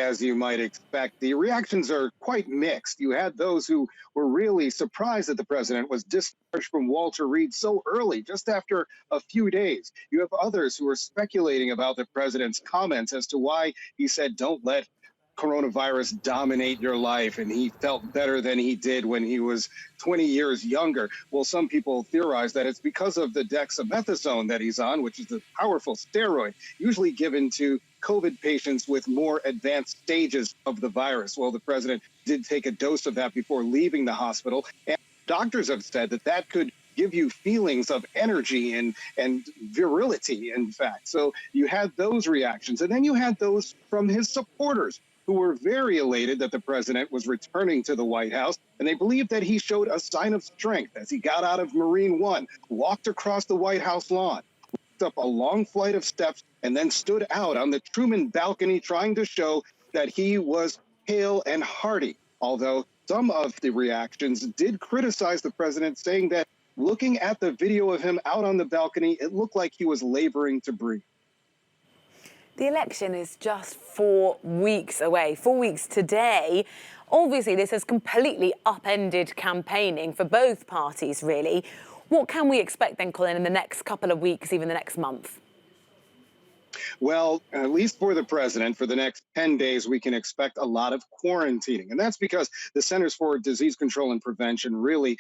as you might expect. The reactions are quite mixed. You had those who were really surprised that the president was discharged from Walter Reed so early, just after a few days. You have others who are speculating about the president's comments as to why he said, don't let coronavirus dominate your life, and he felt better than he did when he was 20 years younger. Well, some people theorize that it's because of the dexamethasone that he's on, which is a powerful steroid usually given to COVID patients with more advanced stages of the virus. Well, the president did take a dose of that before leaving the hospital, and doctors have said that that could give you feelings of energy and virility, in fact. So you had those reactions, and then you had those from his supporters, who were very elated that the president was returning to the White House, and they believed that he showed a sign of strength as he got out of Marine One, walked across the White House lawn, walked up a long flight of steps, and then stood out on the Truman balcony trying to show that he was hale and hearty. Although some of the reactions did criticize the president, saying that looking at the video of him out on the balcony, it looked like he was laboring to breathe. The election is just 4 weeks away, 4 weeks today. Obviously, this has completely upended campaigning for both parties, really. What can we expect then, Colin, in the next couple of weeks, even the next month? Well, at least for the president, for the next 10 days, we can expect a lot of quarantining. And that's because the Centers for Disease Control and Prevention really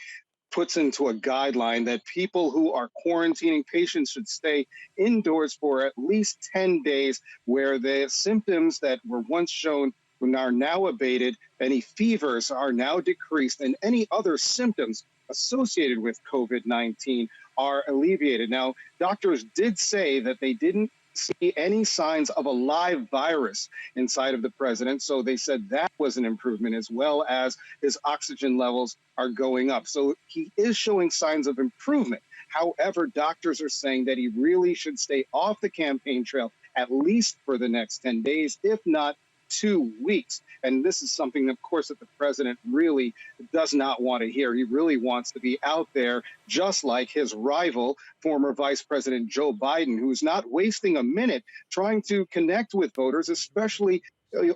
puts into a guideline that people who are quarantining patients should stay indoors for at least 10 days, where the symptoms that were once shown are now abated, any fevers are now decreased, and any other symptoms associated with COVID-19 are alleviated. Now, doctors did say that they didn't see any signs of a live virus inside of the president. So they said that was an improvement, as well as his oxygen levels are going up. So he is showing signs of improvement. However, doctors are saying that he really should stay off the campaign trail at least for the next 10 days, if not 2 weeks. And this is something, of course, that the president really does not want to hear. He really wants to be out there, just like his rival, former Vice President Joe Biden, who's not wasting a minute trying to connect with voters, especially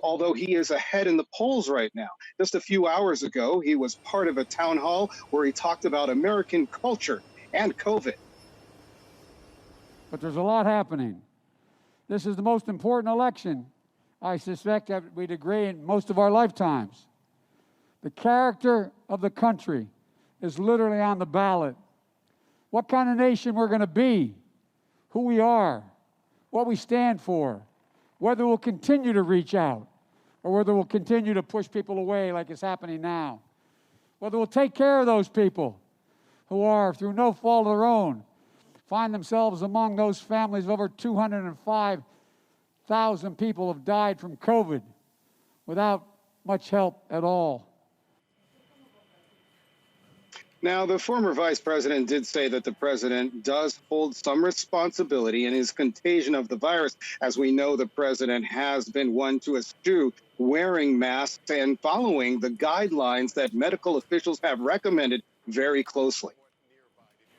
although he is ahead in the polls right now. Just a few hours ago, he was part of a town hall where he talked about American culture and COVID. But there's a lot happening. This is the most important election, I suspect, that we'd agree, in most of our lifetimes. The character of the country is literally on the ballot. What kind of nation we're going to be, who we are, what we stand for, whether we'll continue to reach out or whether we'll continue to push people away like it's happening now, whether we'll take care of those people who are, through no fault of their own, find themselves among those families of over 205,000 people have died from COVID without much help at all. Now, the former vice president did say that the president does hold some responsibility in his contagion of the virus. As we know, the president has been one to eschew wearing masks and following the guidelines that medical officials have recommended very closely.